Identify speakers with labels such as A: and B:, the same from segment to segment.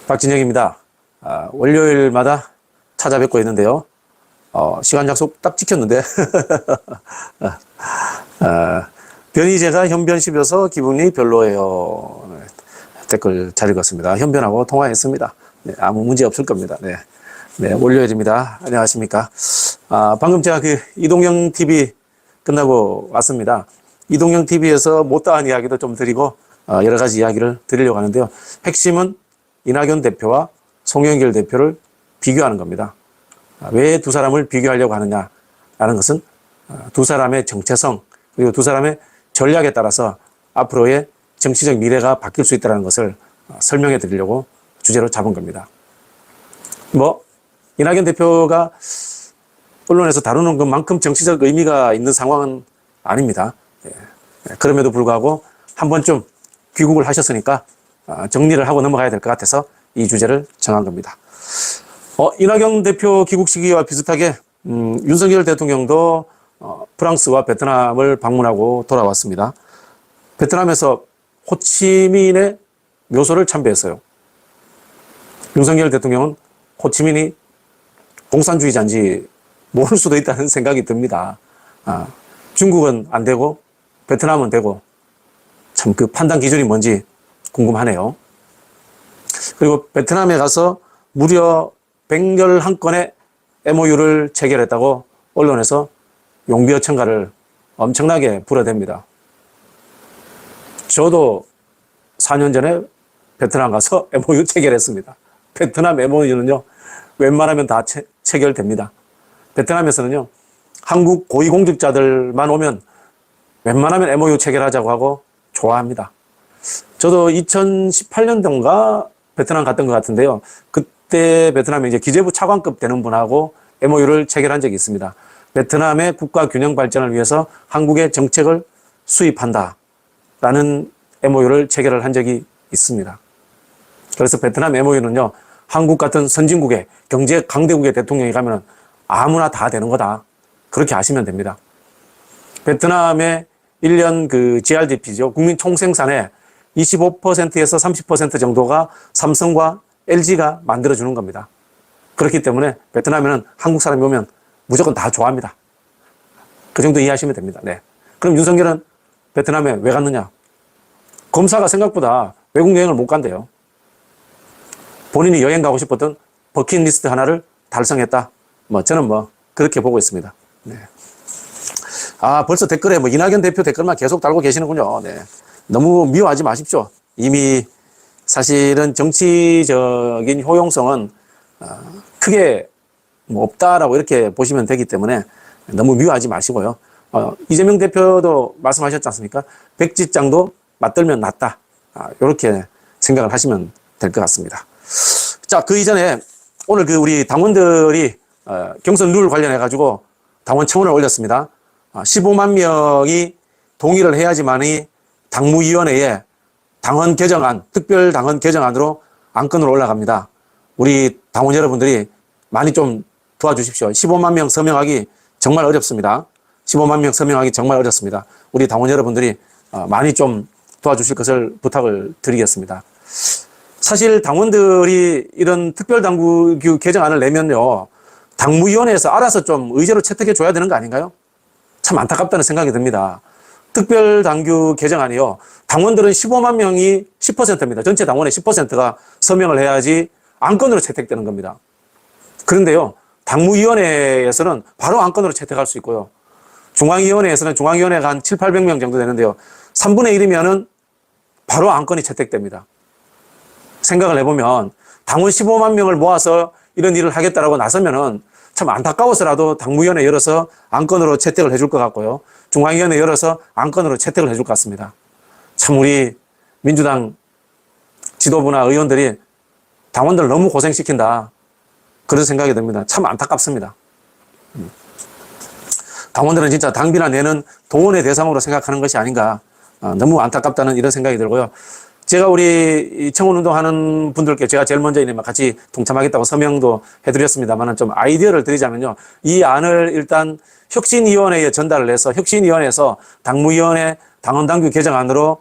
A: 박진영입니다. 월요일마다 찾아뵙고 있는데요. 시간 약속 딱 지켰는데 변희재가 현변 씹어서 기분이 별로예요. 네, 댓글 잘 읽었습니다. 현변하고 통화했습니다. 네, 아무 문제 없을 겁니다. 네, 네, 월요일입니다. 안녕하십니까. 방금 제가 이동형 TV 끝나고 왔습니다. 이동형 TV에서 못다한 이야기도 좀 드리고 여러 가지 이야기를 드리려고 하는데요. 핵심은 이낙연 대표와 송영길 대표를 비교하는 겁니다. 왜 두 사람을 비교하려고 하느냐라는 것은 두 사람의 정체성 그리고 두 사람의 전략에 따라서 앞으로의 정치적 미래가 바뀔 수 있다는 것을 설명해 드리려고 주제로 잡은 겁니다. 이낙연 대표가 언론에서 다루는 것만큼 정치적 의미가 있는 상황은 아닙니다. 그럼에도 불구하고 한 번쯤 귀국을 하셨으니까 정리를 하고 넘어가야 될 것 같아서 이 주제를 정한 겁니다. 이낙연 대표 귀국 시기와 비슷하게 윤석열 대통령도 프랑스와 베트남을 방문하고 돌아왔습니다. 베트남에서 호치민의 묘소를 참배했어요. 윤석열 대통령은 호치민이 공산주의자인지 모를 수도 있다는 생각이 듭니다. 중국은 안 되고 베트남은 되고 참 그 판단 기준이 뭔지 궁금하네요. 그리고 베트남에 가서 무려 111건의 MOU를 체결했다고 언론에서 용비어 청가를 엄청나게 불어댑니다. 저도 4년 전에 베트남 가서 MOU 체결했습니다. 베트남 MOU는요, 웬만하면 다 체결됩니다. 베트남에서는요, 한국 고위공직자들만 오면 웬만하면 MOU 체결하자고 하고 좋아합니다. 저도 2018년도인가 베트남 갔던 것 같은데요. 그때 베트남에 이제 기재부 차관급 되는 분하고 MOU를 체결한 적이 있습니다. 베트남의 국가 균형 발전을 위해서 한국의 정책을 수입한다라는 MOU를 체결을 한 적이 있습니다. 그래서 베트남 MOU는요, 한국 같은 선진국의 경제 강대국의 대통령이 가면 아무나 다 되는 거다. 그렇게 아시면 됩니다. 베트남의 1년 GRDP죠. 국민 총생산의 25%에서 30% 정도가 삼성과 LG가 만들어주는 겁니다. 그렇기 때문에 베트남에는 한국 사람이 오면 무조건 다 좋아합니다. 그 정도 이해하시면 됩니다. 네. 그럼 윤석열은 베트남에 왜 갔느냐? 검사가 생각보다 외국 여행을 못 간대요. 본인이 여행 가고 싶었던 버킷리스트 하나를 달성했다. 저는 그렇게 보고 있습니다. 네. 벌써 댓글에 이낙연 대표 댓글만 계속 달고 계시는군요. 네. 너무 미워하지 마십시오. 이미 사실은 정치적인 효용성은 크게 없다라고 이렇게 보시면 되기 때문에 너무 미워하지 마시고요. 이재명 대표도 말씀하셨지 않습니까? 백지장도 맞들면 낫다. 이렇게 생각을 하시면 될 것 같습니다. 자, 그 이전에 오늘 우리 당원들이 경선 룰 관련해 가지고 당원 청원을 올렸습니다. 15만 명이 동의를 해야지만이 당무위원회에 당헌 개정안, 특별 당헌 개정안으로 안건으로 올라갑니다. 우리 당원 여러분들이 많이 좀 도와주십시오. 15만 명 서명하기 정말 어렵습니다. 15만 명 서명하기 정말 어렵습니다. 우리 당원 여러분들이 많이 좀 도와주실 것을 부탁을 드리겠습니다. 사실 당원들이 이런 특별당규 개정안을 내면요, 당무위원회에서 알아서 좀 의제로 채택해 줘야 되는 거 아닌가요? 참 안타깝다는 생각이 듭니다. 특별당규 개정안이요, 당원들은 15만 명이 10%입니다. 전체 당원의 10%가 서명을 해야지 안건으로 채택되는 겁니다. 그런데요, 당무위원회에서는 바로 안건으로 채택할 수 있고요. 중앙위원회에서는 중앙위원회가 한 7, 800명 정도 되는데요. 3분의 1이면은 바로 안건이 채택됩니다. 생각을 해보면 당원 15만 명을 모아서 이런 일을 하겠다라고 나서면은 참 안타까워서라도 당무위원회 열어서 안건으로 채택을 해줄 것 같고요. 중앙위원회 열어서 안건으로 채택을 해줄 것 같습니다. 참 우리 민주당 지도부나 의원들이 당원들 너무 고생시킨다. 그런 생각이 듭니다. 참 안타깝습니다. 당원들은 진짜 당비나 내는 돈의 대상으로 생각하는 것이 아닌가. 너무 안타깝다는 이런 생각이 들고요. 제가 우리 청원운동 하는 분들께 제가 제일 먼저 같이 동참하겠다고 서명도 해드렸습니다만 좀 아이디어를 드리자면요. 이 안을 일단 혁신위원회에 전달을 해서 혁신위원회에서 당무위원회 당헌당규 개정안으로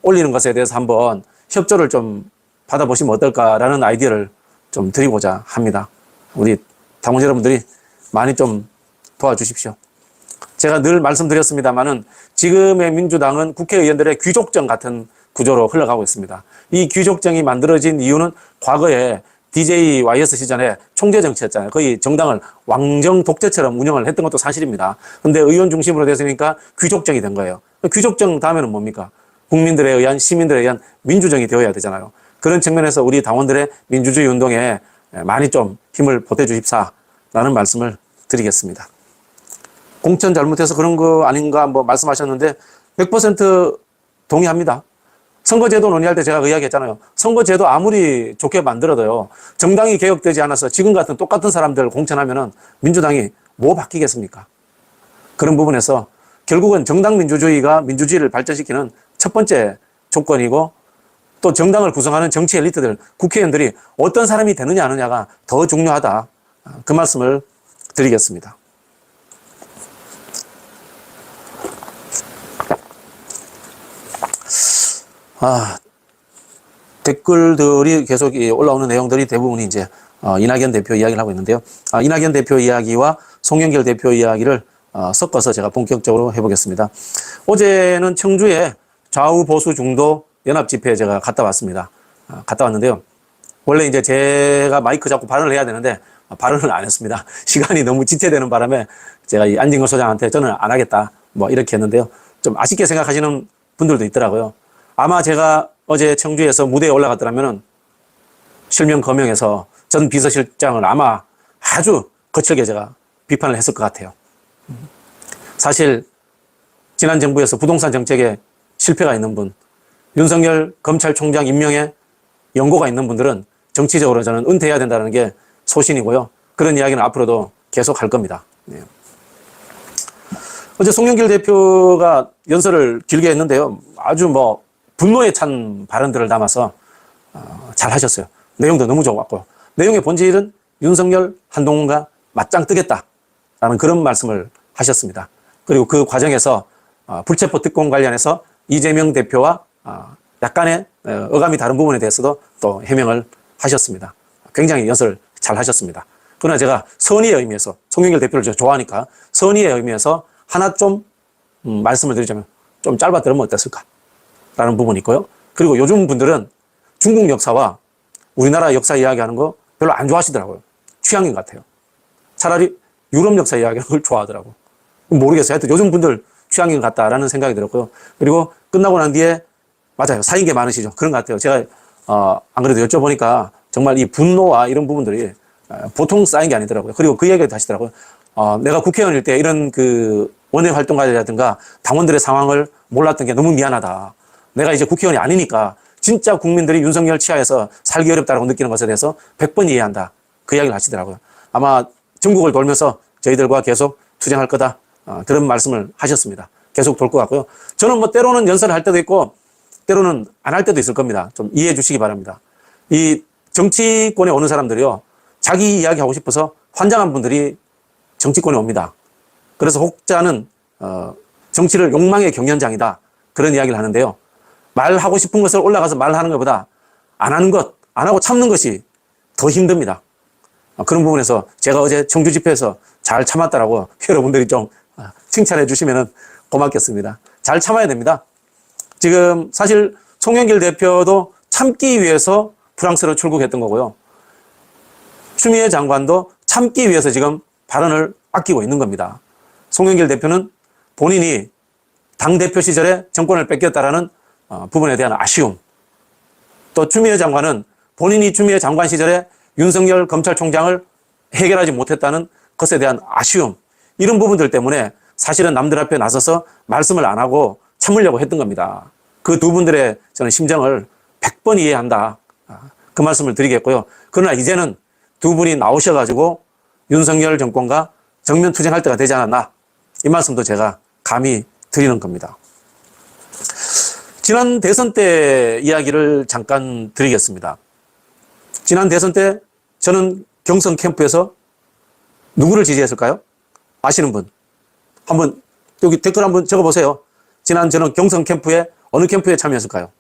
A: 올리는 것에 대해서 한번 협조를 좀 받아보시면 어떨까라는 아이디어를 좀 드리고자 합니다. 우리 당원 여러분들이 많이 좀 도와주십시오. 제가 늘 말씀드렸습니다만은 지금의 민주당은 국회의원들의 귀족정 같은 구조로 흘러가고 있습니다. 이 귀족정이 만들어진 이유는 과거에 DJ YS 시절에 총재 정치였잖아요. 거의 정당을 왕정 독재처럼 운영을 했던 것도 사실입니다. 근데 의원 중심으로 됐으니까 귀족정이 된 거예요. 귀족정 다음에는 뭡니까? 국민들에 의한, 시민들에 의한 민주정이 되어야 되잖아요. 그런 측면에서 우리 당원들의 민주주의 운동에 많이 좀 힘을 보태주십사라는 말씀을 드리겠습니다. 공천 잘못해서 그런 거 아닌가 뭐 말씀하셨는데 100% 동의합니다. 선거제도 논의할 때 제가 그 이야기했잖아요. 선거제도 아무리 좋게 만들어도요. 정당이 개혁되지 않아서 지금 같은 똑같은 사람들 공천하면은 민주당이 뭐 바뀌겠습니까? 그런 부분에서 결국은 정당 민주주의가 민주주의를 발전시키는 첫 번째 조건이고 또 정당을 구성하는 정치 엘리트들, 국회의원들이 어떤 사람이 되느냐 안 하느냐가 더 중요하다. 그 말씀을 드리겠습니다. 댓글들이 계속 올라오는 내용들이 대부분이 이제 이낙연 대표 이야기를 하고 있는데요. 이낙연 대표 이야기와 송영길 대표 이야기를 섞어서 제가 본격적으로 해보겠습니다. 어제는 청주에 좌우 보수 중도 연합 집회에 제가 갔다 왔습니다. 갔다 왔는데요. 원래 이제 제가 마이크 잡고 발언을 해야 되는데 발언을 안 했습니다. 시간이 너무 지체되는 바람에 제가 이 안진걸 소장한테 저는 안 하겠다 뭐 이렇게 했는데요. 좀 아쉽게 생각하시는 분들도 있더라고요. 아마 제가 어제 청주에서 무대에 올라갔더라면은 실명 거명해서 전 비서실장을 아마 아주 거칠게 제가 비판을 했을 것 같아요. 사실 지난 정부에서 부동산 정책에 실패가 있는 분, 윤석열 검찰총장 임명에 연고가 있는 분들은 정치적으로 저는 은퇴해야 된다는 게 소신이고요. 그런 이야기는 앞으로도 계속 할 겁니다. 네. 어제 송영길 대표가 연설을 길게 했는데요. 아주 뭐 분노에 찬 발언들을 담아서 잘 하셨어요. 내용도 너무 좋았고요. 내용의 본질은 윤석열, 한동훈과 맞짱 뜨겠다라는 그런 말씀을 하셨습니다. 그리고 그 과정에서 불체포 특권 관련해서 이재명 대표와 약간의 어감이 다른 부분에 대해서도 또 해명을 하셨습니다. 굉장히 연설 잘 하셨습니다. 그러나 제가 선의의 의미에서 송영길 대표를 제가 좋아하니까 선의의 의미에서 하나 좀 말씀을 드리자면 좀 짧아 들으면 어땠을까? 라는 부분이 있고요. 그리고 요즘 분들은 중국 역사와 우리나라 역사 이야기하는 거 별로 안 좋아하시더라고요. 취향인 것 같아요. 차라리 유럽 역사 이야기하는 걸 좋아하더라고요. 모르겠어요. 하여튼 요즘 분들 취향인 것 같다라는 생각이 들었고요. 그리고 끝나고 난 뒤에 맞아요. 쌓인 게 많으시죠. 그런 것 같아요. 제가 안 그래도 여쭤보니까 정말 이 분노와 이런 부분들이 보통 쌓인 게 아니더라고요. 그리고 그 얘기도 하시더라고요. 내가 국회의원일 때 이런 그 원외 활동가라든가 당원들의 상황을 몰랐던 게 너무 미안하다. 내가 이제 국회의원이 아니니까 진짜 국민들이 윤석열 치하에서 살기 어렵다고 느끼는 것에 대해서 100번 이해한다. 그 이야기를 하시더라고요. 아마 전국을 돌면서 저희들과 계속 투쟁할 거다. 그런 말씀을 하셨습니다. 계속 돌 것 같고요. 저는 뭐 때로는 연설을 할 때도 있고 때로는 안 할 때도 있을 겁니다. 좀 이해해 주시기 바랍니다. 이 정치권에 오는 사람들이요. 자기 이야기 하고 싶어서 환장한 분들이 정치권에 옵니다. 그래서 혹자는 정치를 욕망의 경연장이다. 그런 이야기를 하는데요. 말하고 싶은 것을 올라가서 말하는 것보다 안 하는 것, 안 하고 참는 것이 더 힘듭니다. 그런 부분에서 제가 어제 청주 집회에서 잘 참았다라고 여러분들이 좀 칭찬해 주시면 고맙겠습니다. 잘 참아야 됩니다. 지금 사실 송영길 대표도 참기 위해서 프랑스로 출국했던 거고요. 추미애 장관도 참기 위해서 지금 발언을 아끼고 있는 겁니다. 송영길 대표는 본인이 당대표 시절에 정권을 뺏겼다라는 부분에 대한 아쉬움. 또 추미애 장관은 본인이 추미애 장관 시절에 윤석열 검찰총장을 해결하지 못했다는 것에 대한 아쉬움. 이런 부분들 때문에 사실은 남들 앞에 나서서 말씀을 안 하고 참으려고 했던 겁니다. 그 두 분들의 저는 심정을 100번 이해한다. 그 말씀을 드리겠고요. 그러나 이제는 두 분이 나오셔가지고 윤석열 정권과 정면 투쟁할 때가 되지 않았나. 이 말씀도 제가 감히 드리는 겁니다. 지난 대선 때 이야기를 잠깐 드리겠습니다. 지난 대선 때 저는 경선 캠프에서 누구를 지지했을까요? 아시는 분? 한번 여기 댓글 한번 적어보세요. 지난 저는 경선 캠프에 어느 캠프에 참여했을까요?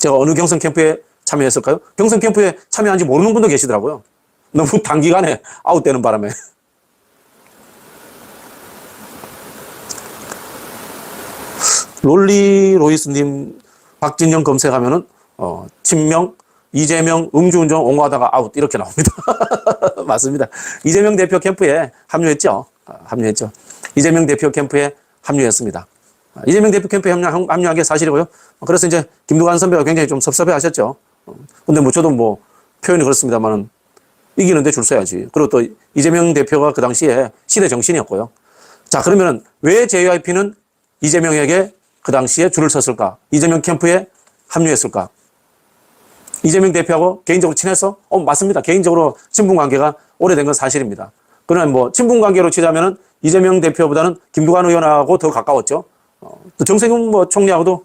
A: 제가 어느 경선 캠프에 참여했을까요? 경선 캠프에 참여한지 모르는 분도 계시더라고요. 너무 단기간에 아웃되는 바람에. 롤리로이스님, 박진영 검색하면은, 친명, 이재명, 음주운전 옹호하다가 아웃, 이렇게 나옵니다. 맞습니다. 이재명 대표 캠프에 합류했죠. 합류했죠. 이재명 대표 캠프에 합류했습니다. 이재명 대표 캠프에 합류한 게 사실이고요. 그래서 이제 김두관 선배가 굉장히 좀 섭섭해 하셨죠. 근데 뭐 저도 뭐 표현이 그렇습니다만은 이기는데 줄 서야지. 그리고 또 이재명 대표가 그 당시에 시대 정신이었고요. 자, 그러면은 왜 JYP는 이재명에게 그 당시에 줄을 섰을까? 이재명 캠프에 합류했을까? 이재명 대표하고 개인적으로 친했어? 맞습니다. 개인적으로 친분 관계가 오래된 건 사실입니다. 그러나 뭐 친분 관계로 치자면은 이재명 대표보다는 김두관 의원하고 더 가까웠죠. 또 정세균 뭐 총리하고도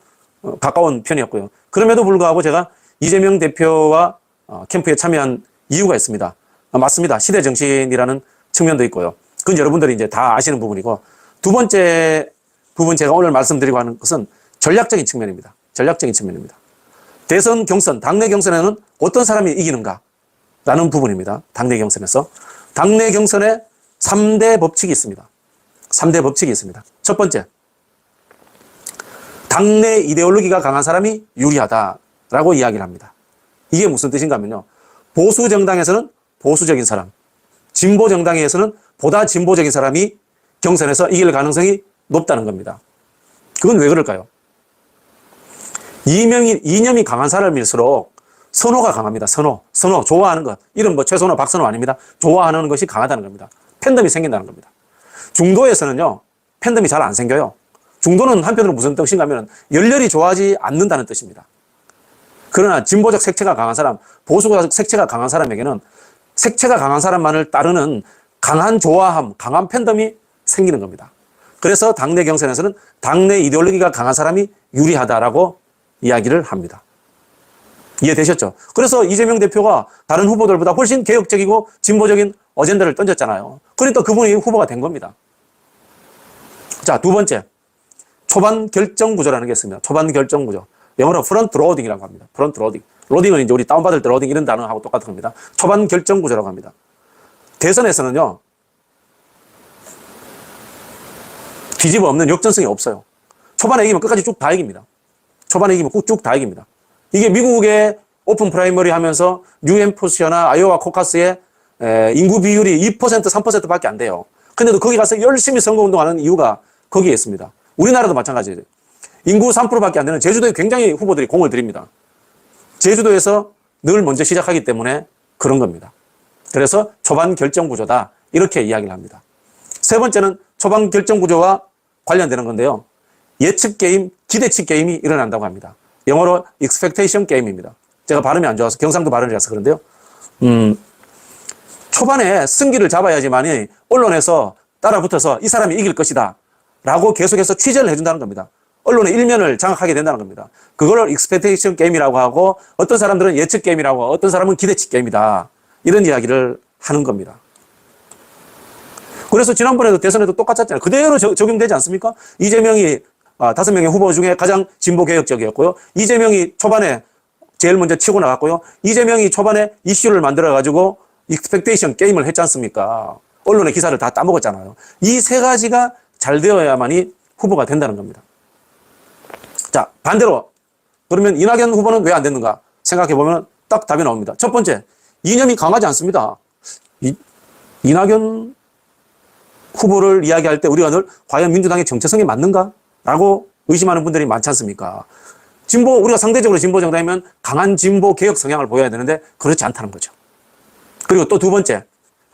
A: 가까운 편이었고요. 그럼에도 불구하고 제가 이재명 대표와 캠프에 참여한 이유가 있습니다. 맞습니다. 시대 정신이라는 측면도 있고요. 그건 여러분들이 이제 다 아시는 부분이고, 두 번째 부분 제가 오늘 말씀드리고 하는 것은 전략적인 측면입니다. 전략적인 측면입니다. 대선 경선, 당내 경선에는 어떤 사람이 이기는가라는 부분입니다. 당내 경선에서. 당내 경선에 3대 법칙이 있습니다. 3대 법칙이 있습니다. 첫 번째, 당내 이데올로기가 강한 사람이 유리하다라고 이야기를 합니다. 이게 무슨 뜻인가 하면요. 보수 정당에서는 보수적인 사람, 진보 정당에서는 보다 진보적인 사람이 경선에서 이길 가능성이 높다는 겁니다. 그건 왜 그럴까요? 이념이 강한 사람일수록 선호가 강합니다. 선호, 좋아하는 것. 이름 뭐 최선호, 박선호 아닙니다. 좋아하는 것이 강하다는 겁니다. 팬덤이 생긴다는 겁니다. 중도에서는요, 팬덤이 잘 안 생겨요. 중도는 한편으로 무슨 뜻인가 하면 열렬히 좋아하지 않는다는 뜻입니다. 그러나 진보적 색채가 강한 사람, 보수적 색채가 강한 사람에게는 색채가 강한 사람만을 따르는 강한 좋아함, 강한 팬덤이 생기는 겁니다. 그래서 당내 경선에서는 당내 이데올로기가 강한 사람이 유리하다라고 이야기를 합니다. 이해되셨죠? 그래서 이재명 대표가 다른 후보들보다 훨씬 개혁적이고 진보적인 어젠다를 던졌잖아요. 그러니까 그분이 후보가 된 겁니다. 자, 두 번째. 초반 결정 구조라는 게 있습니다. 초반 결정 구조. 영어로 프런트 로딩이라고 합니다. 프런트 로딩. 로딩은 이제 우리 다운받을 때 로딩 이런 단어하고 똑같은 겁니다. 초반 결정 구조라고 합니다. 대선에서는요, 뒤집어 없는 역전성이 없어요. 초반에 이기면 끝까지 쭉 다 이깁니다. 초반에 이기면 쭉 다 이깁니다. 이게 미국의 오픈 프라이머리 하면서 뉴햄프셔나 아이오와 코카스의 인구 비율이 2%, 3%밖에 안 돼요. 근데도 거기 가서 열심히 선거운동하는 이유가 거기에 있습니다. 우리나라도 마찬가지예요. 인구 3%밖에 안 되는 제주도에 굉장히 후보들이 공을 들입니다. 제주도에서 늘 먼저 시작하기 때문에 그런 겁니다. 그래서 초반 결정 구조다. 이렇게 이야기를 합니다. 세 번째는 초반 결정 구조와 관련되는 건데요. 예측 게임, 기대치 게임이 일어난다고 합니다. 영어로 expectation 게임입니다. 제가 발음이 안 좋아서 경상도 발음이라서 그런데요. 초반에 승기를 잡아야지만이 언론에서 따라붙어서 이 사람이 이길 것이다 라고 계속해서 취재를 해준다는 겁니다. 언론의 일면을 장악하게 된다는 겁니다. 그걸 expectation 게임이라고 하고, 어떤 사람들은 예측 게임이라고 하고, 어떤 사람은 기대치 게임이다, 이런 이야기를 하는 겁니다. 그래서 지난번에도 대선에도 똑같았잖아요. 그대로 적용되지 않습니까? 이재명이 5명의 후보 중에 가장 진보 개혁적이었고요. 이재명이 초반에 제일 먼저 치고 나갔고요. 이재명이 초반에 이슈를 만들어가지고 익스펙테이션 게임을 했지 않습니까? 언론의 기사를 다 따먹었잖아요. 이 세 가지가 잘 되어야만이 후보가 된다는 겁니다. 자, 반대로 그러면 이낙연 후보는 왜 안 됐는가 생각해보면 딱 답이 나옵니다. 첫 번째, 이념이 강하지 않습니다. 이낙연 후보를 이야기할 때 우리가 늘 과연 민주당의 정체성이 맞는가? 라고 의심하는 분들이 많지 않습니까? 우리가 상대적으로 진보 정당이면 강한 진보 개혁 성향을 보여야 되는데 그렇지 않다는 거죠. 그리고 또 두 번째,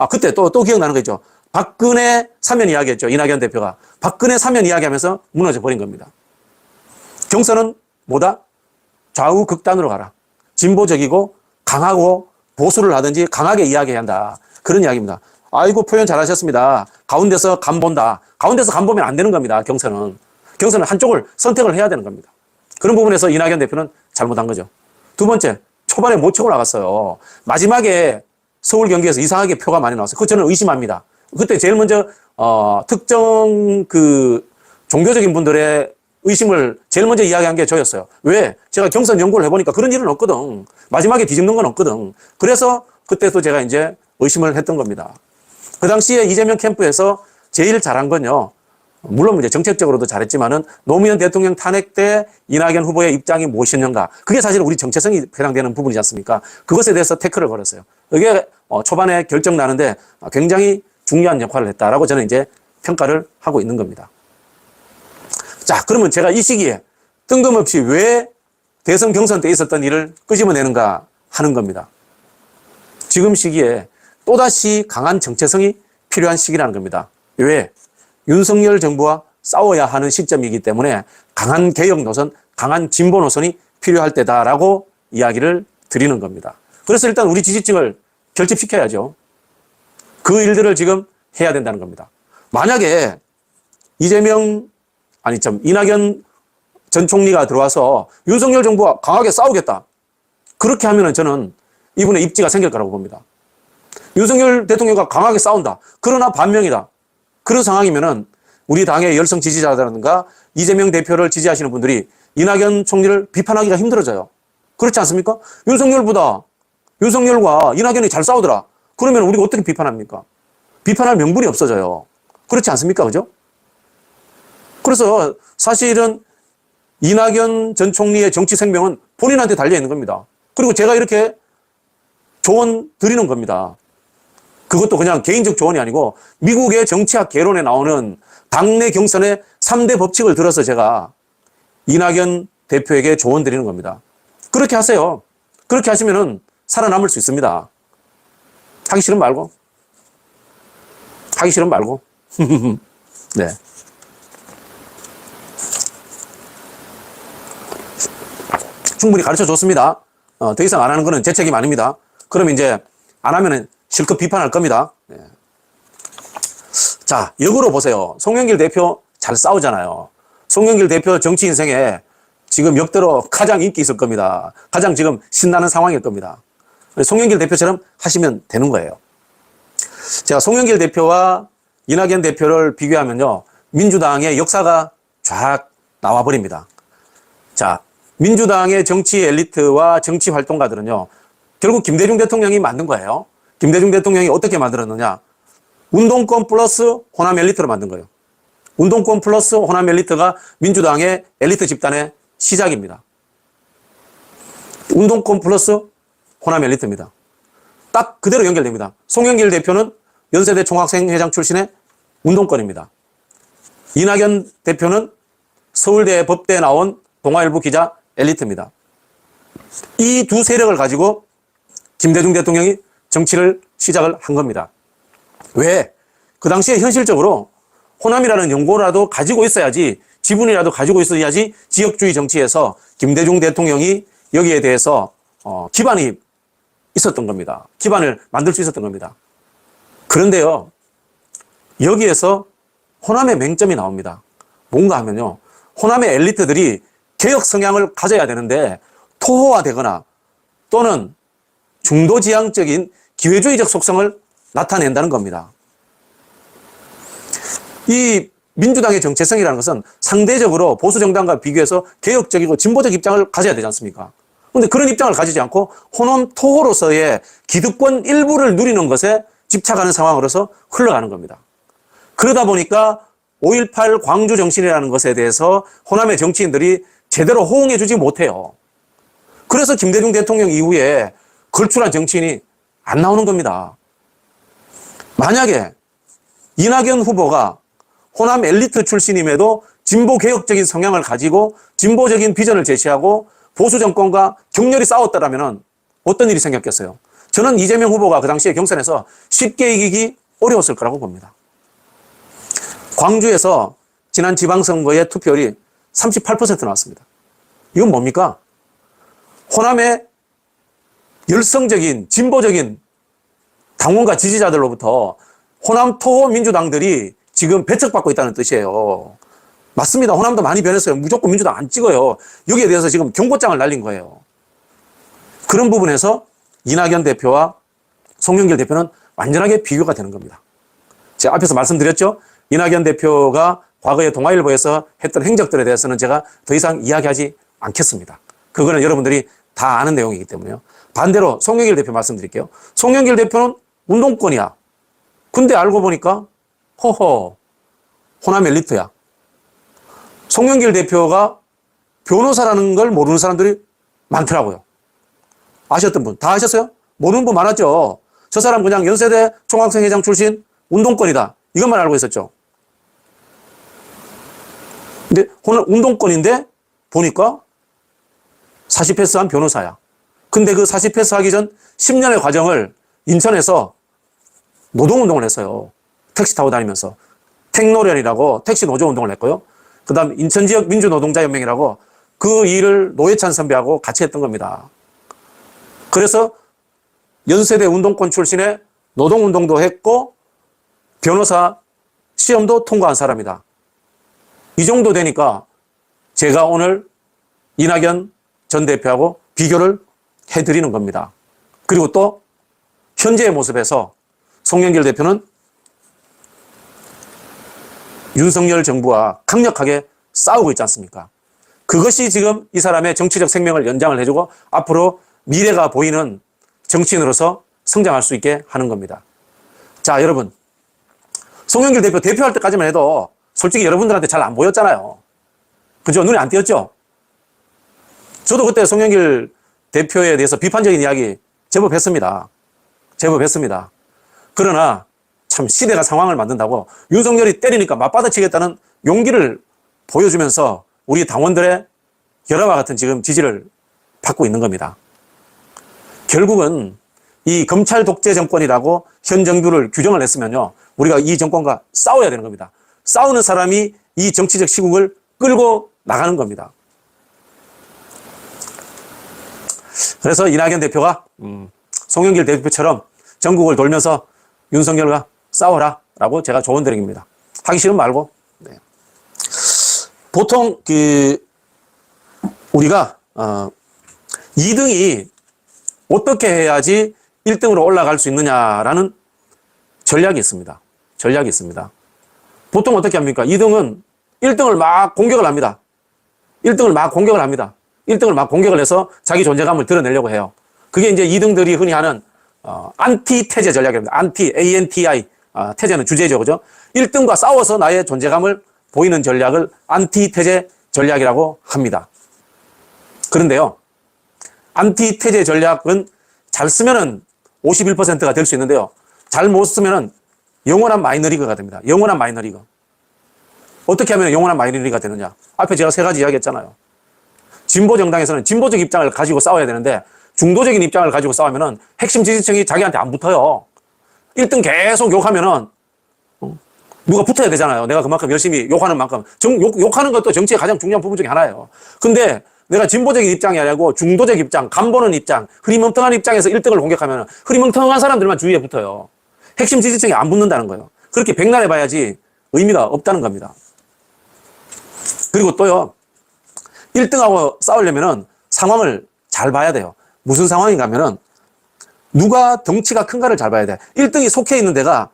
A: 그때 또 기억나는 거 있죠. 박근혜 사면 이야기했죠. 이낙연 대표가. 박근혜 사면 이야기하면서 무너져 버린 겁니다. 경선은 뭐다? 좌우 극단으로 가라. 진보적이고 강하고 보수를 하든지 강하게 이야기해야 한다. 그런 이야기입니다. 아이고, 표현 잘하셨습니다. 가운데서 간 본다. 가운데서 간 보면 안 되는 겁니다. 경선은 한쪽을 선택을 해야 되는 겁니다. 그런 부분에서 이낙연 대표는 잘못한 거죠. 두 번째, 초반에 못 치고 나갔어요. 마지막에 서울 경기에서 이상하게 표가 많이 나왔어요. 그거 저는 의심합니다. 그때 제일 먼저 특정 종교적인 분들의 의심을 제일 먼저 이야기한 게 저였어요. 왜? 제가 경선 연구를 해보니까 그런 일은 없거든. 마지막에 뒤집는 건 없거든. 그래서 그때도 제가 이제 의심을 했던 겁니다. 그 당시에 이재명 캠프에서 제일 잘한 건요. 물론 이제 정책적으로도 잘했지만은 노무현 대통령 탄핵 때 이낙연 후보의 입장이 무엇이었는가. 그게 사실 우리 정체성이 해당되는 부분이지 않습니까? 그것에 대해서 태클을 걸었어요. 이게 초반에 결정 나는데 굉장히 중요한 역할을 했다라고 저는 이제 평가를 하고 있는 겁니다. 자, 그러면 제가 이 시기에 뜬금없이 왜 대선 경선 때 있었던 일을 끄집어내는가 하는 겁니다. 지금 시기에 또다시 강한 정체성이 필요한 시기라는 겁니다. 왜? 윤석열 정부와 싸워야 하는 시점이기 때문에 강한 개혁 노선, 강한 진보 노선이 필요할 때다라고 이야기를 드리는 겁니다. 그래서 일단 우리 지지층을 결집시켜야죠. 그 일들을 지금 해야 된다는 겁니다. 만약에 이낙연 전 총리가 들어와서 윤석열 정부와 강하게 싸우겠다. 그렇게 하면은 저는 이분의 입지가 생길 거라고 봅니다. 윤석열 대통령과 강하게 싸운다. 그러나 반면이다. 그런 상황이면은 우리 당의 열성 지지자라든가 이재명 대표를 지지하시는 분들이 이낙연 총리를 비판하기가 힘들어져요. 그렇지 않습니까? 윤석열과 이낙연이 잘 싸우더라. 그러면 우리가 어떻게 비판합니까? 비판할 명분이 없어져요. 그렇지 않습니까? 그죠? 그래서 사실은 이낙연 전 총리의 정치 생명은 본인한테 달려있는 겁니다. 그리고 제가 이렇게 조언 드리는 겁니다. 그것도 그냥 개인적 조언이 아니고 미국의 정치학 개론에 나오는 당내 경선의 3대 법칙을 들어서 제가 이낙연 대표에게 조언 드리는 겁니다. 그렇게 하세요. 그렇게 하시면은 살아남을 수 있습니다. 하기 싫으면 말고. 하기 싫으면 말고. 네. 충분히 가르쳐 줬습니다. 더 이상 안 하는 거는 제 책임 아닙니다. 그럼 이제 안 하면은 실컷 비판할 겁니다. 네. 자, 역으로 보세요. 송영길 대표 잘 싸우잖아요. 송영길 대표 정치 인생에 지금 역대로 가장 인기 있을 겁니다. 가장 지금 신나는 상황일 겁니다. 송영길 대표처럼 하시면 되는 거예요. 제가 송영길 대표와 이낙연 대표를 비교하면요. 민주당의 역사가 쫙 나와버립니다. 자, 민주당의 정치 엘리트와 정치 활동가들은요. 결국 김대중 대통령이 만든 거예요. 김대중 대통령이 어떻게 만들었느냐. 운동권 플러스 호남 엘리트로 만든 거예요. 운동권 플러스 호남 엘리트가 민주당의 엘리트 집단의 시작입니다. 운동권 플러스 호남 엘리트입니다. 딱 그대로 연결됩니다. 송영길 대표는 연세대 총학생회장 출신의 운동권입니다. 이낙연 대표는 서울대 법대에 나온 동아일보 기자 엘리트입니다. 이 두 세력을 가지고 김대중 대통령이 정치를 시작을 한 겁니다. 왜? 그 당시에 현실적으로 호남이라는 연고라도 가지고 있어야지, 지분이라도 가지고 있어야지 지역주의 정치에서 김대중 대통령이 여기에 대해서 기반이 있었던 겁니다. 기반을 만들 수 있었던 겁니다. 그런데요, 여기에서 호남의 맹점이 나옵니다. 뭔가 하면요, 호남의 엘리트들이 개혁 성향을 가져야 되는데 토호화되거나 또는 중도지향적인 기회주의적 속성을 나타낸다는 겁니다. 이 민주당의 정체성이라는 것은 상대적으로 보수 정당과 비교해서 개혁적이고 진보적 입장을 가져야 되지 않습니까? 그런데 그런 입장을 가지지 않고 호남 토호로서의 기득권 일부를 누리는 것에 집착하는 상황으로서 흘러가는 겁니다. 그러다 보니까 5.18 광주 정신이라는 것에 대해서 호남의 정치인들이 제대로 호응해 주지 못해요. 그래서 김대중 대통령 이후에 걸출한 정치인이 안 나오는 겁니다. 만약에 이낙연 후보가 호남 엘리트 출신임에도 진보 개혁적인 성향을 가지고 진보적인 비전을 제시하고 보수 정권과 격렬히 싸웠다라면 어떤 일이 생겼겠어요? 저는 이재명 후보가 그 당시에 경선에서 쉽게 이기기 어려웠을 거라고 봅니다. 광주에서 지난 지방선거의 투표율이 38% 나왔습니다. 이건 뭡니까? 호남의 열성적인 진보적인 당원과 지지자들로부터 호남 토호 민주당들이 지금 배척받고 있다는 뜻이에요. 맞습니다. 호남도 많이 변했어요. 무조건 민주당 안 찍어요. 여기에 대해서 지금 경고장을 날린 거예요. 그런 부분에서 이낙연 대표와 송영길 대표는 완전하게 비교가 되는 겁니다. 제가 앞에서 말씀드렸죠. 이낙연 대표가 과거에 동아일보에서 했던 행적들에 대해서는 제가 더 이상 이야기하지 않겠습니다. 그거는 여러분들이 다 아는 내용이기 때문에요. 반대로 송영길 대표 말씀드릴게요. 송영길 대표는 운동권이야. 근데 알고 보니까 허허 호남 엘리트야. 송영길 대표가 변호사라는 걸 모르는 사람들이 많더라고요. 아셨던 분 다 아셨어요? 모르는 분 많았죠. 저 사람 그냥 연세대 총학생회장 출신 운동권이다. 이것만 알고 있었죠. 근데 오늘 운동권인데 보니까 40패스한 변호사야. 근데 그 40패스 하기 전 10년의 과정을 인천에서 노동운동을 했어요. 택시 타고 다니면서. 택노련이라고 택시 노조 운동을 했고요. 그 다음 인천지역 민주노동자연맹이라고 그 일을 노회찬 선배하고 같이 했던 겁니다. 그래서 연세대 운동권 출신의 노동운동도 했고 변호사 시험도 통과한 사람이다. 이 정도 되니까 제가 오늘 이낙연 전 대표하고 비교를 해드리는 겁니다. 그리고 또 현재의 모습에서 송영길 대표는 윤석열 정부와 강력하게 싸우고 있지 않습니까? 그것이 지금 이 사람의 정치적 생명을 연장을 해주고 앞으로 미래가 보이는 정치인으로서 성장할 수 있게 하는 겁니다. 자, 여러분. 송영길 대표 대표할 때까지만 해도 솔직히 여러분들한테 잘 안 보였잖아요. 그죠? 눈에 안 띄었죠? 저도 그때 송영길 대표에 대해서 비판적인 이야기 제법 했습니다. 제법 했습니다. 그러나 참 시대가 상황을 만든다고 윤석열이 때리니까 맞받아치겠다는 용기를 보여주면서 우리 당원들의 열화와 같은 지금 지지를 받고 있는 겁니다. 결국은 이 검찰 독재 정권이라고 현 정부를 규정을 했으면요. 우리가 이 정권과 싸워야 되는 겁니다. 싸우는 사람이 이 정치적 시국을 끌고 나가는 겁니다. 그래서 이낙연 대표가 송영길 대표처럼 전국을 돌면서 윤석열과 싸워라 라고 제가 조언드립니다. 하기 싫으면 말고. 네. 보통 우리가 2등이 어떻게 해야지 1등으로 올라갈 수 있느냐라는 전략이 있습니다. 전략이 있습니다. 보통 어떻게 합니까? 2등은 1등을 막 공격을 합니다. 1등을 막 공격을 합니다. 1등을 막 공격을 해서 자기 존재감을 드러내려고 해요. 그게 이제 2등들이 흔히 하는 안티 태제 전략입니다. 안티, ANTI. 태제는 주제죠. 그죠? 1등과 싸워서 나의 존재감을 보이는 전략을 안티 태제 전략이라고 합니다. 그런데요. 안티 태제 전략은 잘 쓰면은 51%가 될 수 있는데요. 잘 못 쓰면은 영원한 마이너리그가 됩니다. 영원한 마이너리그. 어떻게 하면 영원한 마이너리그가 되느냐? 앞에 제가 3가지 이야기했잖아요. 진보 정당에서는 진보적 입장을 가지고 싸워야 되는데 중도적인 입장을 가지고 싸우면은 핵심 지지층이 자기한테 안 붙어요. 1등 계속 욕하면은 누가 붙어야 되잖아요. 내가 그만큼 열심히 욕하는 만큼. 욕하는 것도 정치의 가장 중요한 부분 중에 하나예요. 근데 내가 진보적인 입장이 아니고 중도적 입장, 간보는 입장, 흐리멍텅한 입장에서 1등을 공격하면 흐리멍텅한 사람들만 주위에 붙어요. 핵심 지지층이 안 붙는다는 거예요. 그렇게 백날 해봐야지 의미가 없다는 겁니다. 그리고 또요. 1등하고 싸우려면은 상황을 잘 봐야 돼요. 무슨 상황인가 하면은 누가 덩치가 큰가를 잘 봐야 돼. 1등이 속해 있는 데가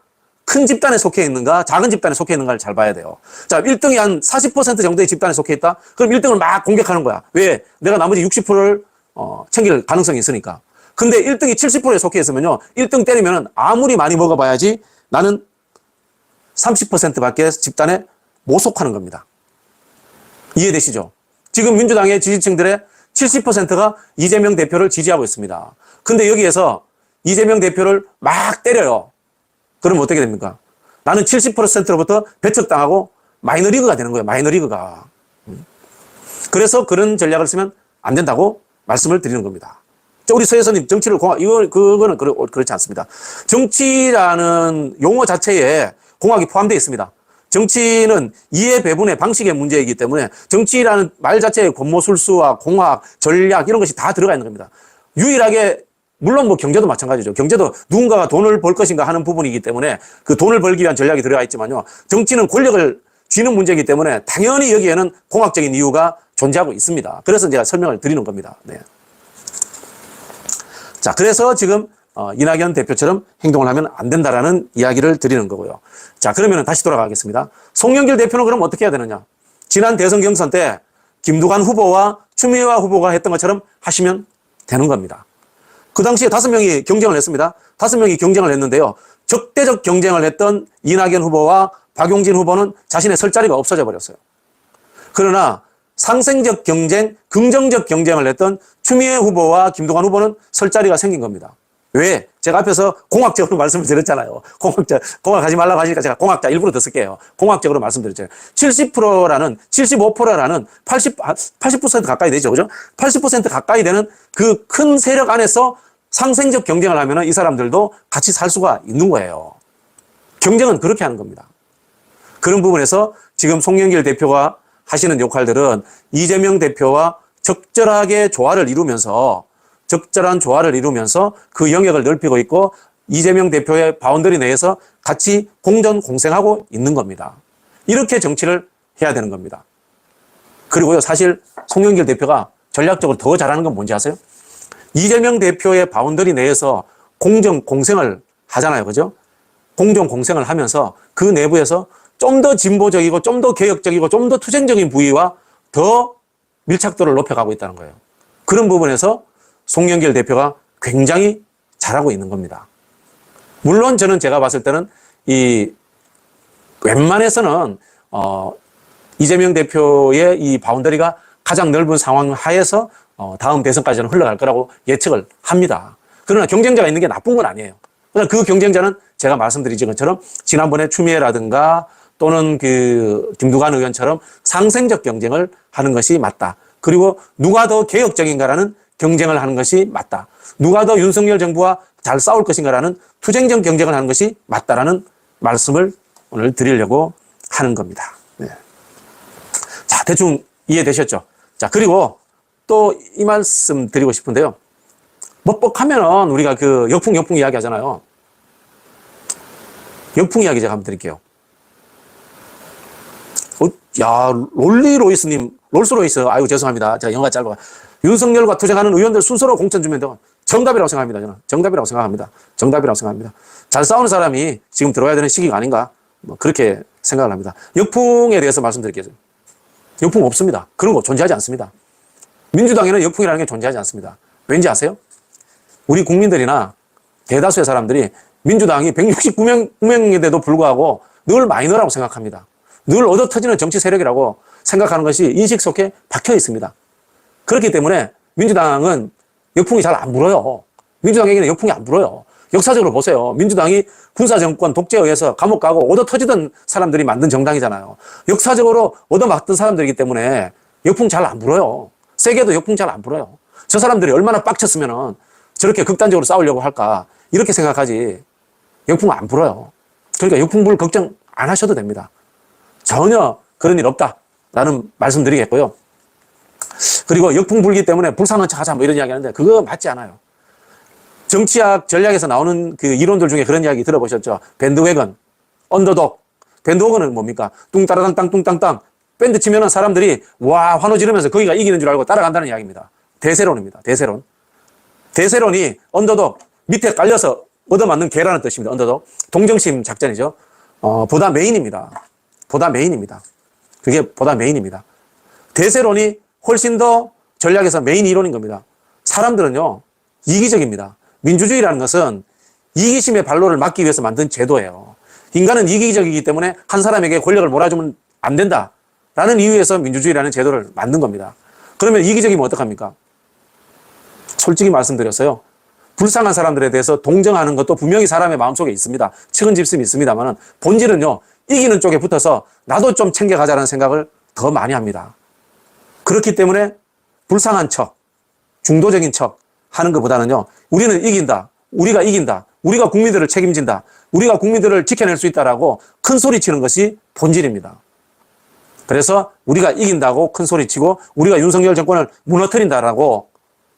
A: 큰 집단에 속해 있는가 작은 집단에 속해 있는가를 잘 봐야 돼요. 자, 1등이 한 40% 정도의 집단에 속해 있다? 그럼 1등을 막 공격하는 거야. 왜? 내가 나머지 60%를 챙길 가능성이 있으니까. 근데 1등이 70%에 속해 있으면요. 1등 때리면 아무리 많이 먹어봐야지 나는 30%밖에 집단에 못 속하는 겁니다. 이해되시죠? 지금 민주당의 지지층들의 70%가 이재명 대표를 지지하고 있습니다. 근데 여기에서 이재명 대표를 막 때려요. 그럼 어떻게 됩니까? 나는 70%로부터 배척당하고 마이너리그가 되는 거예요. 마이너리그가. 그래서 그런 전략을 쓰면 안 된다고 말씀을 드리는 겁니다. 우리 서 여사님 정치를 그거는 그렇지 않습니다. 정치라는 용어 자체에 공학이 포함되어 있습니다. 정치는 이해 배분의 방식의 문제이기 때문에 정치라는 말 자체에 권모술수와 공학, 전략 이런 것이 다 들어가 있는 겁니다. 유일하게 물론 뭐 경제도 마찬가지죠. 경제도 누군가가 돈을 벌 것인가 하는 부분이기 때문에 그 돈을 벌기 위한 전략이 들어가 있지만요. 정치는 권력을 쥐는 문제이기 때문에 당연히 여기에는 공학적인 이유가 존재하고 있습니다. 그래서 제가 설명을 드리는 겁니다. 네. 자, 그래서 지금 이낙연 대표처럼 행동을 하면 안 된다라는 이야기를 드리는 거고요. 자, 그러면 다시 돌아가겠습니다. 송영길 대표는 그럼 어떻게 해야 되느냐? 지난 대선 경선 때 김두관 후보와 추미애 후보가 했던 것처럼 하시면 되는 겁니다. 그 당시에 5명이 경쟁을 했습니다. 5명이 경쟁을 했는데요. 적대적 경쟁을 했던 이낙연 후보와 박용진 후보는 자신의 설 자리가 없어져 버렸어요. 그러나 상생적 경쟁, 긍정적 경쟁을 했던 추미애 후보와 김두관 후보는 설 자리가 생긴 겁니다. 왜? 제가 앞에서 공학적으로 말씀을 드렸잖아요. 공학하지 말라고 하시니까 제가 공학자 일부러 더 쓸게요. 공학적으로 말씀드렸잖아요. 70%라는, 75%라는 80% 가까이 되죠. 그죠? 80% 가까이 되는 그 큰 세력 안에서 상생적 경쟁을 하면 이 사람들도 같이 살 수가 있는 거예요. 경쟁은 그렇게 하는 겁니다. 그런 부분에서 지금 송영길 대표가 하시는 역할들은 이재명 대표와 적절하게 조화를 이루면서 그 영역을 넓히고 있고 이재명 대표의 바운더리 내에서 같이 공전 공생하고 있는 겁니다. 이렇게 정치를 해야 되는 겁니다. 그리고요, 사실 송영길 대표가 전략적으로 더 잘하는 건 뭔지 아세요? 이재명 대표의 바운더리 내에서 공정 공생을 하잖아요. 그죠? 공정 공생을 하면서 그 내부에서 좀 더 진보적이고 좀 더 개혁적이고 좀 더 투쟁적인 부위와 더 밀착도를 높여가고 있다는 거예요. 그런 부분에서 송영길 대표가 굉장히 잘하고 있는 겁니다. 물론 저는 제가 봤을 때는 웬만해서는 이재명 대표의 이 바운더리가 가장 넓은 상황 하에서 다음 대선까지는 흘러갈 거라고 예측을 합니다. 그러나 경쟁자가 있는 게 나쁜 건 아니에요. 그러나 그 경쟁자는 제가 말씀드린 것처럼 지난번에 추미애라든가 또는 김두관 의원처럼 상생적 경쟁을 하는 것이 맞다. 그리고 누가 더 개혁적인가라는 경쟁을 하는 것이 맞다. 누가 더 윤석열 정부와 잘 싸울 것인가라는 투쟁적 경쟁을 하는 것이 맞다라는 말씀을 오늘 드리려고 하는 겁니다. 네. 자, 대충 이해되셨죠? 자, 그리고 또 이 말씀 드리고 싶은데요. 먹먹하면은 우리가 역풍 이야기 하잖아요. 역풍 이야기 제가 한번 드릴게요. 롤스로이스, 아이고, 죄송합니다. 제가 영어가 짧아. 윤석열과 투쟁하는 의원들 순서로 공천 주면 돼요. 정답이라고 생각합니다. 저는. 정답이라고 생각합니다. 잘 싸우는 사람이 지금 들어와야 되는 시기가 아닌가. 그렇게 생각을 합니다. 역풍에 대해서 말씀드릴게요. 역풍 없습니다. 그런 거 존재하지 않습니다. 민주당에는 역풍이라는 게 존재하지 않습니다. 왠지 아세요? 우리 국민들이나 대다수의 사람들이 민주당이 169명인데도 불구하고 늘 마이너라고 생각합니다. 늘 얻어터지는 정치 세력이라고 생각하는 것이 인식 속에 박혀 있습니다. 그렇기 때문에 민주당은 역풍이 잘 안 불어요. 민주당에게는 역풍이 안 불어요. 역사적으로 보세요. 민주당이 군사정권 독재에 의해서 감옥 가고 얻어터지던 사람들이 만든 정당이잖아요. 역사적으로 얻어맞던 사람들이기 때문에 역풍 잘 안 불어요. 세계도 역풍 잘 안 불어요. 저 사람들이 얼마나 빡쳤으면 저렇게 극단적으로 싸우려고 할까 이렇게 생각하지 역풍 안 불어요. 그러니까 역풍 불 걱정 안 하셔도 됩니다. 전혀 그런 일 없다라는 말씀 드리겠고요. 그리고 역풍 불기 때문에 불쌍한 척 하자 이런 이야기 하는데 그거 맞지 않아요. 정치학 전략에서 나오는 이론들 중에 그런 이야기 들어보셨죠? 밴드웨건, 언더독. 밴드웨건은 뭡니까? 뚱따라당땅 뚱땅땅. 밴드 치면은 사람들이 와 환호 지르면서 거기가 이기는 줄 알고 따라간다는 이야기입니다. 대세론입니다. 대세론이 언더독 밑에 깔려서 얻어맞는 개라는 뜻입니다. 언더독. 동정심 작전이죠. 보다 메인입니다. 그게 보다 메인입니다. 대세론이 훨씬 더 전략에서 메인 이론인 겁니다. 사람들은요, 이기적입니다. 민주주의라는 것은 이기심의 발로를 막기 위해서 만든 제도예요. 인간은 이기적이기 때문에 한 사람에게 권력을 몰아주면 안 된다라는 이유에서 민주주의라는 제도를 만든 겁니다. 그러면 이기적이면 어떡합니까? 솔직히 말씀드렸어요. 불쌍한 사람들에 대해서 동정하는 것도 분명히 사람의 마음속에 있습니다. 측은집심이 있습니다만 본질은요, 이기는 쪽에 붙어서 나도 좀 챙겨가자는 생각을 더 많이 합니다. 그렇기 때문에 불쌍한 척, 중도적인 척 하는 것보다는요, 우리는 이긴다. 우리가 국민들을 책임진다. 우리가 국민들을 지켜낼 수 있다라고 큰 소리 치는 것이 본질입니다. 그래서 우리가 이긴다고 큰 소리 치고 우리가 윤석열 정권을 무너뜨린다라고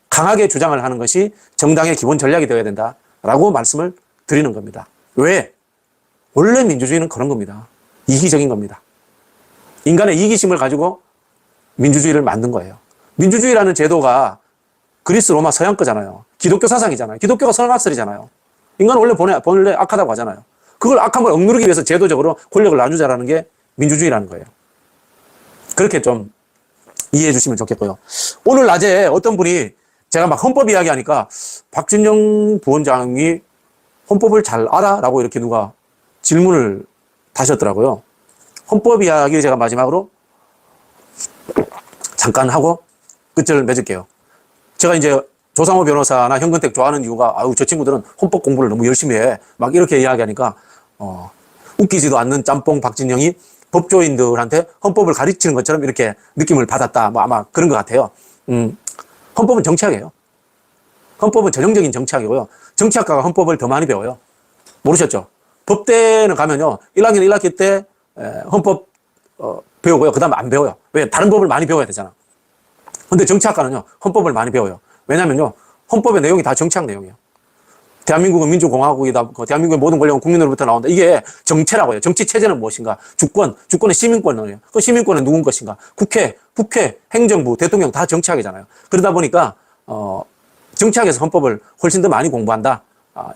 A: 강하게 주장을 하는 것이 정당의 기본 전략이 되어야 된다라고 말씀을 드리는 겁니다. 왜? 원래 민주주의는 그런 겁니다. 이기적인 겁니다. 인간의 이기심을 가지고 민주주의를 만든 거예요. 민주주의라는 제도가 그리스 로마 서양 거잖아요. 기독교 사상이잖아요. 기독교가 선악설이잖아요. 인간은 원래 악하다고 하잖아요. 그걸 악한 걸 억누르기 위해서 제도적으로 권력을 나누자라는 게 민주주의라는 거예요. 그렇게 좀 이해해 주시면 좋겠고요. 오늘 낮에 어떤 분이 제가 막 헌법 이야기하니까 박진영 부원장이 헌법을 잘 알아? 라고 이렇게 누가 질문을 다셨더라고요. 헌법 이야기 제가 마지막으로 잠깐 하고 끝을 맺을게요. 제가 이제 조상호 변호사나 현근택 좋아하는 이유가 저 친구들은 헌법 공부를 너무 열심히 해. 막 이렇게 이야기하니까 웃기지도 않는 짬뽕 박진영이 법조인들한테 헌법을 가르치는 것처럼 이렇게 느낌을 받았다. 뭐 아마 그런 것 같아요. 헌법은 정치학이에요. 헌법은 전형적인 정치학이고요. 정치학과가 헌법을 더 많이 배워요. 모르셨죠? 법대는 가면요. 1학년 1학기 때 헌법 배우고요. 그 다음에 안 배워요. 왜? 다른 법을 많이 배워야 되잖아. 근데 정치학과는요. 헌법을 많이 배워요. 왜냐면요. 헌법의 내용이 다 정치학 내용이에요. 대한민국은 민주공화국이다. 대한민국의 모든 권력은 국민으로부터 나온다. 이게 정체라고 해요. 정치 체제는 무엇인가? 주권은 시민권이에요. 그 시민권은 누군 것인가? 국회, 행정부, 대통령 다 정치학이잖아요. 그러다 보니까 정치학에서 헌법을 훨씬 더 많이 공부한다.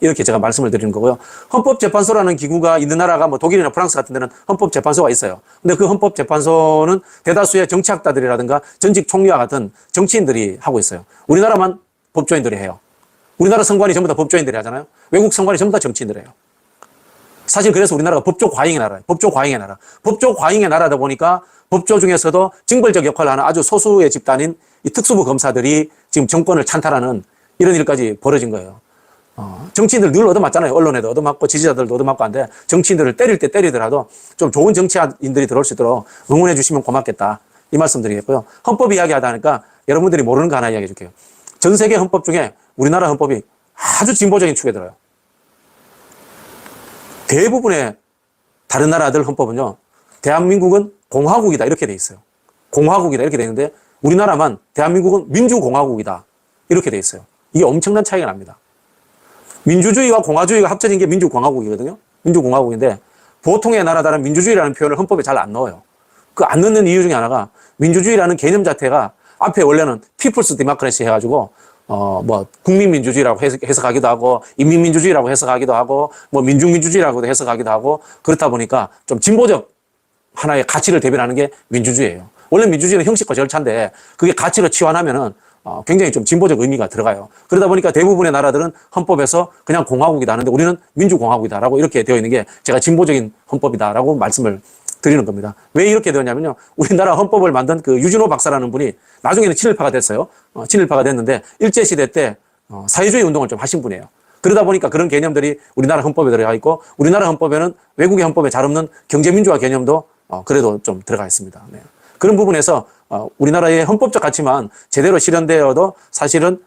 A: 이렇게 제가 말씀을 드리는 거고요. 헌법재판소라는 기구가 있는 나라가 뭐 독일이나 프랑스 같은 데는 헌법재판소가 있어요. 근데 그 헌법재판소는 대다수의 정치학자들이라든가 전직 총리와 같은 정치인들이 하고 있어요. 우리나라만 법조인들이 해요. 우리나라 선관위 전부 다 법조인들이 하잖아요. 외국 선관위 전부 다 정치인들이 해요. 사실 그래서 우리나라가 법조 과잉의 나라예요. 법조 과잉의 나라. 법조 과잉의 나라다 보니까 법조 중에서도 징벌적 역할을 하는 아주 소수의 집단인 이 특수부 검사들이 지금 정권을 찬탈하는 이런 일까지 벌어진 거예요. 정치인들 늘 얻어맞잖아요. 언론에도 얻어맞고 지지자들도 얻어맞고 한데 정치인들을 때릴 때 때리더라도 좀 좋은 정치인들이 들어올 수 있도록 응원해 주시면 고맙겠다. 이 말씀 드리겠고요. 헌법 이야기하다 하니까 여러분들이 모르는 거 하나 이야기해 줄게요. 전 세계 헌법 중에 우리나라 헌법이 아주 진보적인 축에 들어요. 대부분의 다른 나라들 헌법은요. 대한민국은 공화국이다 이렇게 돼 있어요. 공화국이다 이렇게 돼 있는데 우리나라만 대한민국은 민주공화국이다 이렇게 돼 있어요. 이게 엄청난 차이가 납니다. 민주주의와 공화주의가 합쳐진 게 민주공화국이거든요. 민주공화국인데 보통의 나라들은 민주주의라는 표현을 헌법에 잘 안 넣어요. 그 안 넣는 이유 중에 하나가 민주주의라는 개념 자체가 앞에 원래는 피플스 디모크래시 해가지고 뭐 국민민주주의라고 해석하기도 하고 인민민주주의라고 해석하기도 하고 뭐 민중민주주의라고도 해석하기도 하고 그렇다 보니까 좀 진보적 하나의 가치를 대변하는 게 민주주의예요. 원래 민주주의는 형식과 절차인데 그게 가치로 치환하면은 굉장히 좀 진보적 의미가 들어가요. 그러다 보니까 대부분의 나라들은 헌법에서 그냥 공화국이다 하는데 우리는 민주공화국이다라고 이렇게 되어 있는 게 제가 진보적인 헌법이다라고 말씀을 드리는 겁니다. 왜 이렇게 되었냐면요. 우리나라 헌법을 만든 그 유진호 박사라는 분이 나중에는 친일파가 됐어요. 친일파가 됐는데 일제시대 때 사회주의 운동을 좀 하신 분이에요. 그러다 보니까 그런 개념들이 우리나라 헌법에 들어가 있고 우리나라 헌법에는 외국의 헌법에 잘 없는 경제민주화 개념도 그래도 좀 들어가 있습니다. 네. 그런 부분에서 우리나라의 헌법적 가치만 제대로 실현되어도 사실은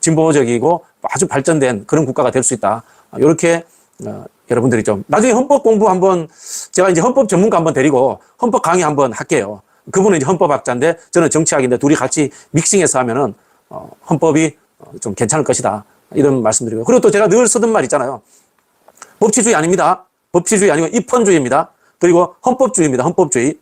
A: 진보적이고 아주 발전된 그런 국가가 될 수 있다. 이렇게 여러분들이 좀 나중에 헌법 공부 한번 제가 이제 헌법 전문가 한번 데리고 헌법 강의 한번 할게요. 그분은 이제 헌법학자인데 저는 정치학인데 둘이 같이 믹싱해서 하면은 헌법이 좀 괜찮을 것이다. 이런 말씀드리고요. 그리고 또 제가 늘 쓰던 말 있잖아요. 법치주의 아닙니다. 법치주의 아니고 입헌주의입니다. 그리고 헌법주의입니다. 헌법주의.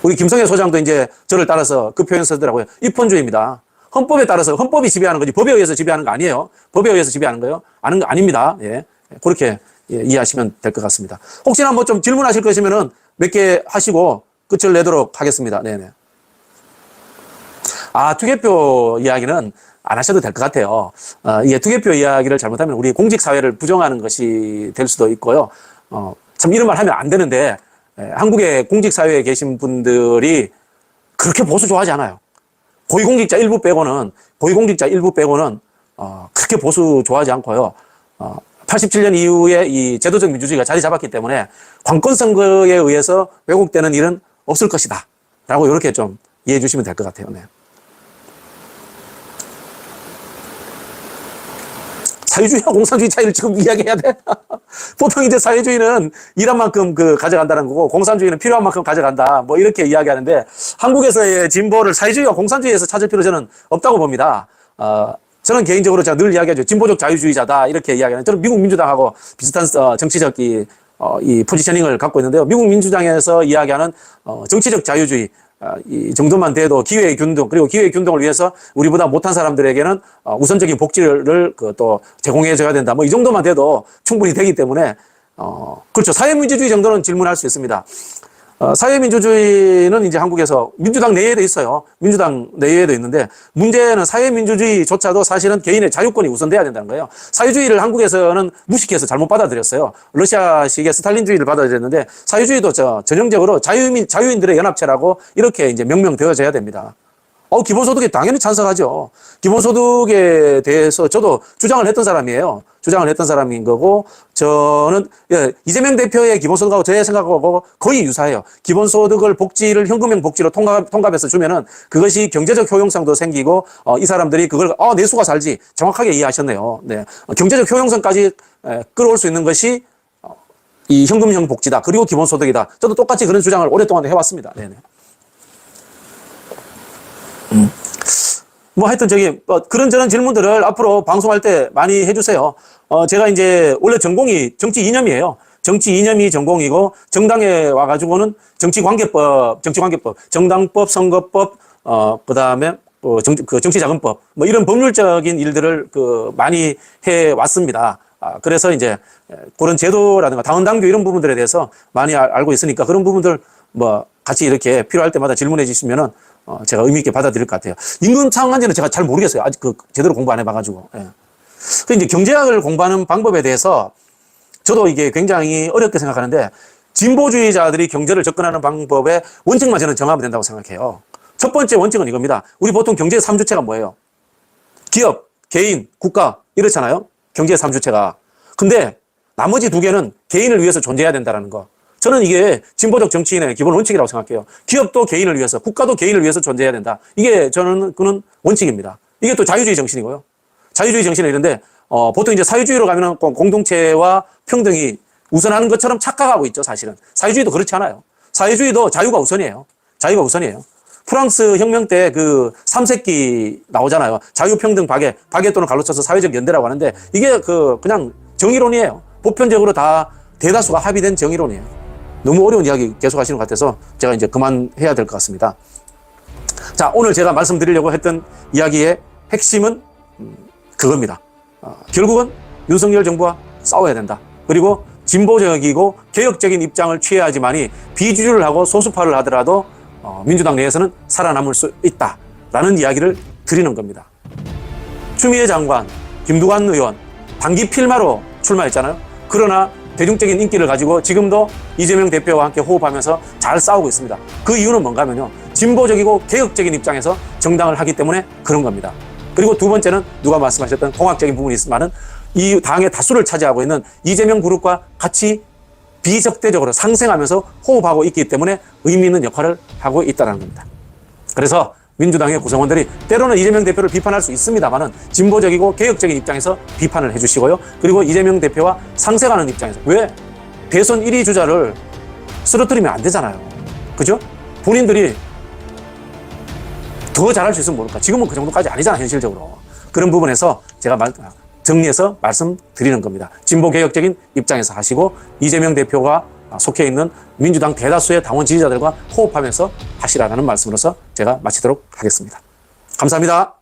A: 우리 김성애 소장도 이제 저를 따라서 그 표현 쓰더라고요. 입헌주의입니다. 헌법에 따라서 헌법이 지배하는 거지 법에 의해서 지배하는 거 아니에요. 법에 의해서 지배하는 거예요. 아닙니다. 예. 그렇게 이해하시면 될 것 같습니다. 혹시나 뭐 좀 질문하실 것이면은 몇 개 하시고 끝을 내도록 하겠습니다. 네네. 투개표 이야기는 안 하셔도 될 것 같아요. 이게 투개표 이야기를 잘못하면 우리 공직사회를 부정하는 것이 될 수도 있고요. 참 이런 말 하면 안 되는데, 한국의 공직사회에 계신 분들이 그렇게 보수 좋아하지 않아요. 고위공직자 일부 빼고는, 그렇게 보수 좋아하지 않고요. 87년 이후에 이 제도적 민주주의가 자리 잡았기 때문에 관건선거에 의해서 왜곡되는 일은 없을 것이다. 라고 이렇게 좀 이해해 주시면 될 것 같아요. 네. 사회주의와 공산주의 차이를 지금 이야기해야 돼? 보통 이제 사회주의는 일한 만큼 가져간다는 거고, 공산주의는 필요한 만큼 가져간다. 뭐 이렇게 이야기하는데, 한국에서의 진보를 사회주의와 공산주의에서 찾을 필요 저는 없다고 봅니다. 저는 개인적으로 제가 늘 이야기하죠. 진보적 자유주의자다. 이렇게 이야기하는. 저는 미국 민주당하고 비슷한 정치적 이 포지셔닝을 갖고 있는데요. 미국 민주당에서 이야기하는 정치적 자유주의, 이 정도만 돼도 기회의 균등, 그리고 기회의 균등을 위해서 우리보다 못한 사람들에게는 우선적인 복지를 또 제공해줘야 된다. 뭐 이 정도만 돼도 충분히 되기 때문에 그렇죠. 사회민주주의 정도는 질문할 수 있습니다. 사회민주주의는 이제 한국에서 민주당 내에도 있어요. 민주당 내에도 있는데 문제는 사회민주주의조차도 사실은 개인의 자유권이 우선돼야 된다는 거예요. 사회주의를 한국에서는 무식해서 잘못 받아들였어요. 러시아식의 스탈린주의를 받아들였는데 사회주의도 전형적으로 자유인들의 연합체라고 이렇게 이제 명명되어져야 됩니다. 기본소득에 당연히 찬성하죠. 기본소득에 대해서 저도 주장을 했던 사람이에요. 주장을 했던 사람인 거고, 저는, 이재명 대표의 기본소득하고 저의 생각하고 거의 유사해요. 기본소득을 현금형 복지로 통합해서 주면은 그것이 경제적 효용성도 생기고, 이 사람들이 그걸, 내수가 살지. 정확하게 이해하셨네요. 네. 경제적 효용성까지 끌어올 수 있는 것이 이 현금형 복지다. 그리고 기본소득이다. 저도 똑같이 그런 주장을 오랫동안 해왔습니다. 네네. 뭐 하여튼 그런저런 질문들을 앞으로 방송할 때 많이 해주세요. 제가 이제 원래 전공이 정치 이념이에요. 정치 이념이 전공이고 정당에 와가지고는 정치관계법, 정당법, 선거법, 그다음에 정치자금법 뭐 이런 법률적인 일들을 많이 해 왔습니다. 그래서 이제 그런 제도라든가 당헌당규 이런 부분들에 대해서 많이 알고 있으니까 그런 부분들 뭐 같이 이렇게 필요할 때마다 질문해 주시면은 제가 의미 있게 받아들일 것 같아요. 임금 상한제는 제가 잘 모르겠어요. 아직 제대로 공부 안 해봐가지고. 예. 그 이제 경제학을 공부하는 방법에 대해서 저도 이게 굉장히 어렵게 생각하는데 진보주의자들이 경제를 접근하는 방법의 원칙만 저는 정하면 된다고 생각해요. 첫 번째 원칙은 이겁니다. 우리 보통 경제의 3주체가 뭐예요? 기업, 개인, 국가 이렇잖아요. 경제의 3주체가. 근데 나머지 2개는 개인을 위해서 존재해야 된다는 거. 저는 이게 진보적 정치인의 기본 원칙이라고 생각해요. 기업도 개인을 위해서, 국가도 개인을 위해서 존재해야 된다. 이게 그는 원칙입니다. 이게 또 자유주의 정신이고요. 자유주의 정신은 이런데, 보통 이제 사회주의로 가면은 공동체와 평등이 우선하는 것처럼 착각하고 있죠, 사실은. 사회주의도 그렇지 않아요. 사회주의도 자유가 우선이에요. 자유가 우선이에요. 프랑스 혁명 때 3세기 나오잖아요. 자유평등 바게또는 갈로 쳐서 사회적 연대라고 하는데, 이게 그냥 정의론이에요. 보편적으로 다 대다수가 합의된 정의론이에요. 너무 어려운 이야기 계속 하시는 것 같아서 제가 이제 그만해야 될 것 같습니다. 자, 오늘 제가 말씀드리려고 했던 이야기의 핵심은 그겁니다. 결국은 윤석열 정부와 싸워야 된다. 그리고 진보적이고 개혁적인 입장을 취해야지만이 비주류를 하고 소수파를 하더라도 민주당 내에서는 살아남을 수 있다라는 이야기를 드리는 겁니다. 추미애 장관, 김두관 의원 단기 필마로 출마했잖아요. 그러나 대중적인 인기를 가지고 지금도 이재명 대표와 함께 호흡하면서 잘 싸우고 있습니다. 그 이유는 뭔가 하면요. 진보적이고 개혁적인 입장에서 정당을 하기 때문에 그런 겁니다. 그리고 두 번째는 누가 말씀하셨던 공학적인 부분이 있지만은 이 당의 다수를 차지하고 있는 이재명 그룹과 같이 비적대적으로 상생하면서 호흡하고 있기 때문에 의미 있는 역할을 하고 있다는 겁니다. 그래서 민주당의 구성원들이 때로는 이재명 대표를 비판할 수 있습니다만은 진보적이고 개혁적인 입장에서 비판을 해주시고요. 그리고 이재명 대표와 상생하는 입장에서 왜 대선 1위 주자를 쓰러뜨리면 안 되잖아요. 그죠? 본인들이 더 잘할 수 있으면 모를까. 지금은 그 정도까지 아니잖아, 현실적으로. 그런 부분에서 제가 정리해서 말씀드리는 겁니다. 진보 개혁적인 입장에서 하시고 이재명 대표가 속해 있는 민주당 대다수의 당원 지지자들과 호흡하면서 하시라는 말씀으로서 제가 마치도록 하겠습니다. 감사합니다.